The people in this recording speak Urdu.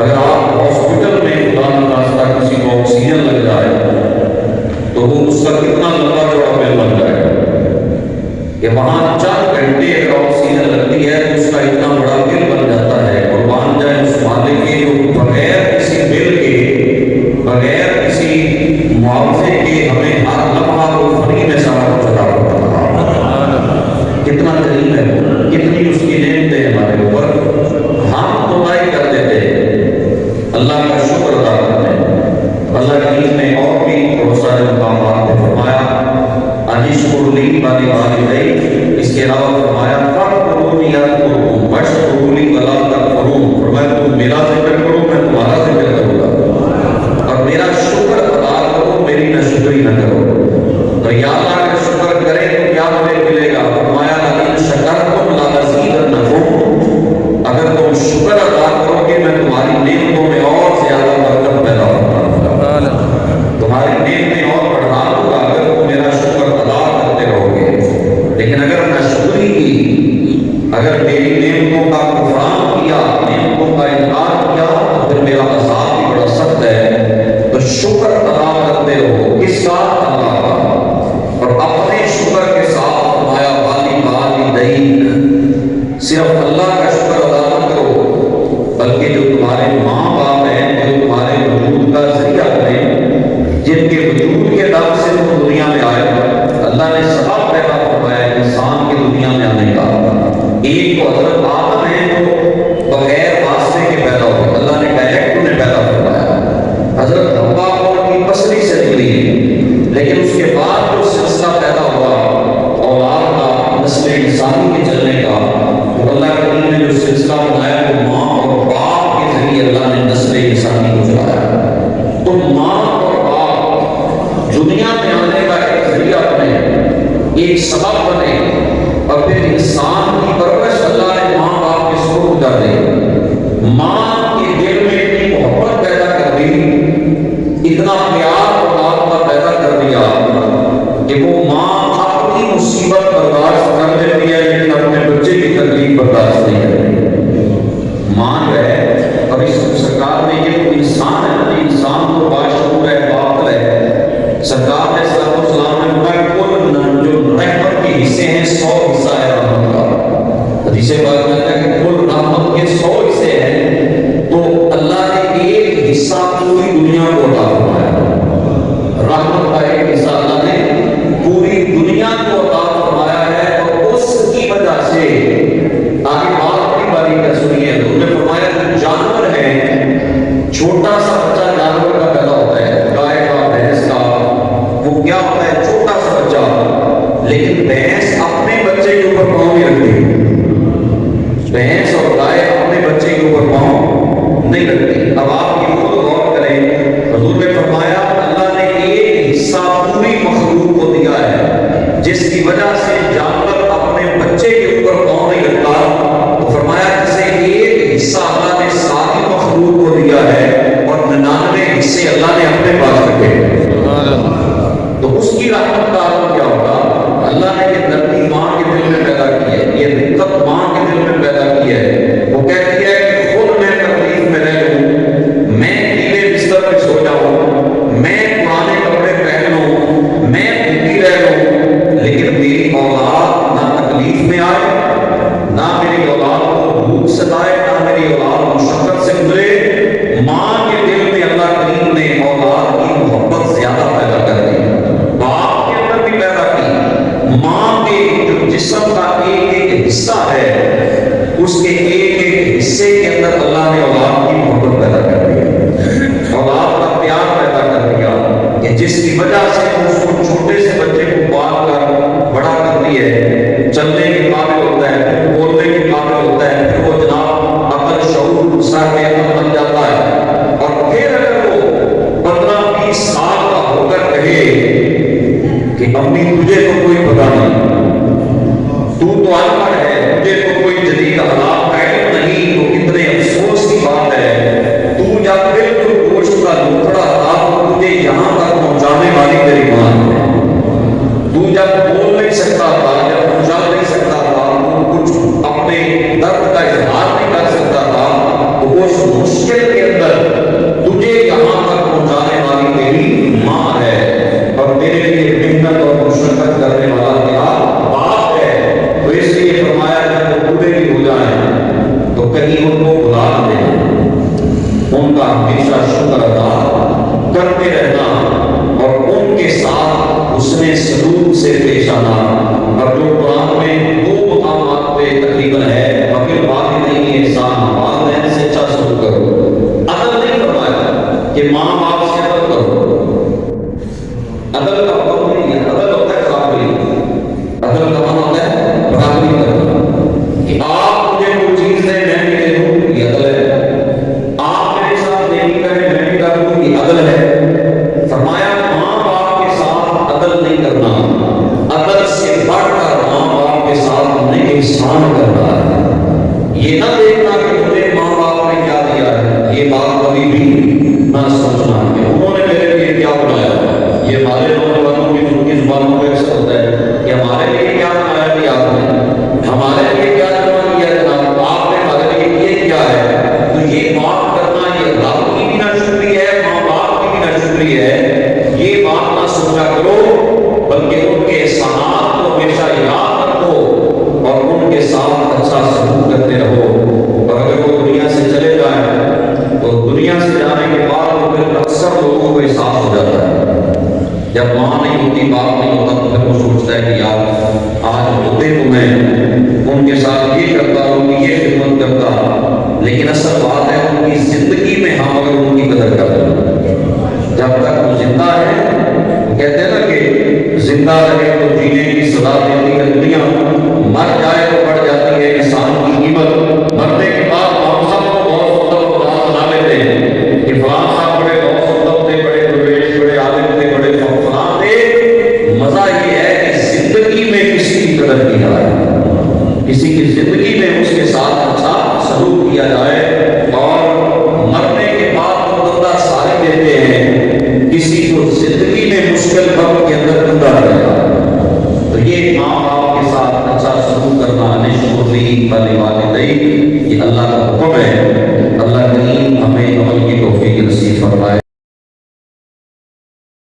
اگر آپ ہاسپٹل میں خدا نخواستہ کسی کو آکسیجن لگ جائے تو وہ اس کا کتنا لمبا چوڑا بل بن جائے گا کہ وہاں 4 گھنٹے اگر آکسیجن لگتی ہے تو اس کا اتنا بڑا بل بن جاتا ہے، اور مان جائے اس مالک کے جو بغیر کسی بل کے، بغیر کسی معاوضے کے ہمیں ہر لمحہ کو فری میں سارا کچھ عطا کرتا ہے۔ کتنا کریم ہے وہ، کتنی اس کی نعمتیں ہمارے اوپر، ہم تو نہیں کر دیتے، اللہ کا شکر ادا کرتے ہیں۔ اللہ کی نے اور بھی بہت سارے مقامات پہ فرمایا انشکرلی والی والدین، اس کے علاوہ فرمایا فاذکرونی اذکرکم واشکروا لی ولا تکفرون، فرمایا تم میرا ذکر کرو میں تمہارا ذکر کروں گا، اور میرا شکر ادا کرو میری ناشکری نہ کرو۔ تو یا اللہ کا شکر کرے تو کیا ہمیں ملے گا؟ فرمایا لئن شکرتم لازیدنکم، اگر تم شکر ادا کرو گے میں تمہاری نعمتوں میں اور زیادہ برکت پیدا ہوگا، تمہاری نعمتیں اور بڑھا دوں گا اگر تم میرا شکر ادا کرتے رہو گے۔ لیکن اگر ناشکری کی، اگر میری نعمتوں کا کفران کیا، نعمتوں کا انکار کیا تو پھر میرا عذاب بھی بڑا سخت ہے۔ تو شکر ادا کرتے رہو، کس کا؟ اللہ کا، اور اپنے شکر کے ساتھ فرمایا والدین، صرف اللہ کا شکر ادا نہ کرو بلکہ جو تمہارے ماں باپ ہیں، جو تمہارے وجود کا ذریعہ ہیں، جن کے وجود کے دم سے تم دنیا میں آئے، اللہ نے سبب پیدا فرمایا انسان کی دنیا میں آنے کا۔ ایک تو حضرت آدم ہے جو بغیر واسطے کے پیدا ہوئے، اللہ نے ڈائریکٹ انہیں پیدا فرمایا۔ حضرت حوا ان کی پسلی سے نکلی ہے، لیکن اس کے بعد جو سلسلہ پیدا ہوا اولاد کا، نسل انسانی کے چلنے کا، تو اللہ کریم نے جو سلسلہ بنایا وہ ماں اور باپ کے ذریعے اللہ نے نسل انسانی کو چلایا۔ تو ماں اور باپ دنیا میں آنے کا ایک ذریعہ بنے، ایک سبب بنے، اور پھر انسان کی پرورش اللہ نے ماں باپ کے سپرد کر دی۔ ماں کے دل میں اتنی محبت پیدا کر دی، اتنا پیار اولاد کا پیدا کر دیا کہ وہ ماں اپنی مصیبت برداشت کر لیتی ہے لیکن اپنے بچے کی تکلیف برداشت نہیں کرتی۔ ماں جو ہے، اور اس سرکار نے یہ تو انسان ہے نا، انسان تو باشعور ہے، باطل ہے۔ سرکار نے صلی اللہ علیہ وسلم نے فرمایا کل جو رحمت کے حصے ہیں 100 حصہ ہے رحمت کا۔ حدیث پاک میں ہے کہ کل رحمت کے 100 حصے ہیں، تو اللہ نے ایک حصہ پوری دنیا کو عطا فرمایا۔ رحمت کا ایک حصہ اللہ نے پوری دنیا کو عطا فرمایا ہے، اور اس کی وجہ سے آگے بات بڑی باریک سنیے، انہوں نے فرمایا کہ جانور ہیں، چھوٹا سا بچہ جانور کا پیدا ہوتا ہے، گائے کا، بھینس کا، وہ کیا ہوتا ہے؟ چھوٹا سا بچہ، لیکن بھینس اپنے بچے کے اوپر پاؤں نہیں رکھتی، بھینس اور گائے اپنے بچے کے اوپر پاؤں نہیں رکھتی۔ اب آپ یہ خود غور کریں، حضور نے فرمایا اللہ نے ایک حصہ پوری مخلوق کو دیا ہے جس کی وجہ سے جانور اپنے بچے کے اوپر پاؤں نہیں رکھتا، تو فرمایا جسے ایک حصہ اللہ نے ساری مخلوق کو دیا ہے اور 99 حصے اللہ نے اپنے پاس رکھے، تو اس کی رحمت کا عالم کیا ہوگا؟ اللہ نے یہ نرمی ماں کے دل میں پیدا کی ہے، یہ رقت ماں کے دل میں پیدا کی ہے۔ وہ کہتی ہے کہ خود میں تکلیف میں رہ لوں، میں گیلے بستر میں سو جاؤں، میں پرانے کپڑے پہن لوں، میں بھوکی رہ لوں، لیکن میری اولاد نہ تکلیف میں آئے، نہ میری اولاد کو بھوک ستائے، نہ میری اولاد مشقت سے گزرے۔ ماں کے دل میں اللہ کریم نے اولاد کی محبت زیادہ پیدا کر دی، باپ کے اندر بھی پیدا کی۔ ماں کے جو جسم کا ایک ایک حصہ ہے، اس کے ایک ایک حصے کے اندر اللہ نے اولاد کی محبت پیدا کر دی، اولاد کا پیار پیدا کر دیا، کہ جس کی وجہ سے اس کو چھوٹے سے بچے کو پال کر بڑا کرتی ہے، چلنے کے قابل ہوتا ہے، بولنے کے قابل ہوتا ہے، پھر وہ جناب عقل شعور صاحب عقل بن جاتا ہے، اور پھر اگر وہ 15-20 سال کا ہو کر کہے کہ امی تجھے تو کوئی پتہ نہیں، تو ان پڑھ ہے، مجھے تو کوئی جدید حالات علم نہیں، تو کتنے افسوس کی بات ہے، تو جب بالکل گوشت کا لوتھڑا تھا تو تجھے یہاں تک پہنچانے والی تیری ماں ہے، تو جب بول نہیں سکتا تھا، جب چل نہیں سکتا تھا، تو کچھ تو کہیں ان کو بلا نہ دینا، ان کا ہمیشہ شکر ادا کرتے رہنا اور ان کے ساتھ حسن سلوک سے پیش آنا۔ اور جو قرآن میں دو مقامات پہ تقریباً ہے، مگر بات نہیں ہے احسان، والدین سے اچھا سلوک کرو۔ عدل نہیں فرمایا کہ ماں باپ سے عدل کرو، عدل کا حکم نہیں ہے، عدل ہوتا ہے برابری، عدل کا معنی ہوتا ہے برابری کرنا، کہ آپ مجھے کوئی چیز دیں میں بھی دے دوں، یہ عدل ہے، آپ میرے ساتھ نیکی کریں میں بھی کر دوں، یہ عدل ہے۔ فرمایا ماں باپ کے ساتھ عدل نہیں کرنا، عدل سے بڑھ کر ماں باپ کے ساتھ انہیں احسان کرنا ہے۔ یہ نہ دیکھنا کہ مجھے ماں باپ نے کیا دیا ہے، یہ بات کبھی بھی نہ سوچنا کہ انہوں نے میرے لیے کیا بنایا ہے۔ یہ ہمارے نوجوانوں کی زبانوں پہ اکثر ہوتا ہے کہ ہمارے لیے کیا بنایا بھی آپ نے، ہمارے لیے کیا جمع کیا جناب، آپ نے ہمارے لیے یہ کیا ہے۔ تو یہ بات کرنا یہ رب کی بھی نہ شکری ہے، ماں باپ کی بھی نہ شکری ہے، یہ بات نہ سوچا کرو، بلکہ ان کے احسانات کو ہمیشہ یاد رکھو اور ان کے ساتھ اچھا سلوک کرتے رہو۔ اور اگر وہ دنیا سے چلے جائیں تو دنیا سے جانے کے بعد وہ پھر اکثر لوگوں کو احساس ہو جاتا ہے، جب ماں نہیں ہوتی باپ نہیں ہوتا تو پھر وہ سوچتا ہے کہ یار آج ہوتے تو میں ان کے ساتھ یہ کرتا، ان کی یہ خدمت کرتا، لیکن اصل بات ہے ان کی زندگی میں ہم اگر ان کی قدر کرتے ہیں، جب تک وہ زندہ ہے، وہ کہتے ہیں نا کہ زندہ رہے تو جینے کی صدا دیتی ہے دنیا، مر جائے تو بڑھ جاتی ہے انسان کی قیمت۔ مرنے کے بعد ہم سب کو بہت سندر بنا لیتے ہیں کہ فلاں صاحب بڑے بہت سندر تھے، بڑے درویش، بڑے عالم تھے، بڑے فلاں تھے۔ مزہ یہ ہے کہ زندگی میں کسی کی قدر کی جائے، کسی کی زندگی میں اس کے ساتھ اچھا سلوک کیا جائے، اور مرنے کے بعد وہ بندہ ساری دیتے ہیں کسی کو زندگی میں مشکل وقت کے اندر بندہ رہے گا۔ تو یہ ماں باپ کے ساتھ اچھا سلوک کرنا، نشکر لی والدین، یہ اللہ کا حکم ہے۔ اللہ کے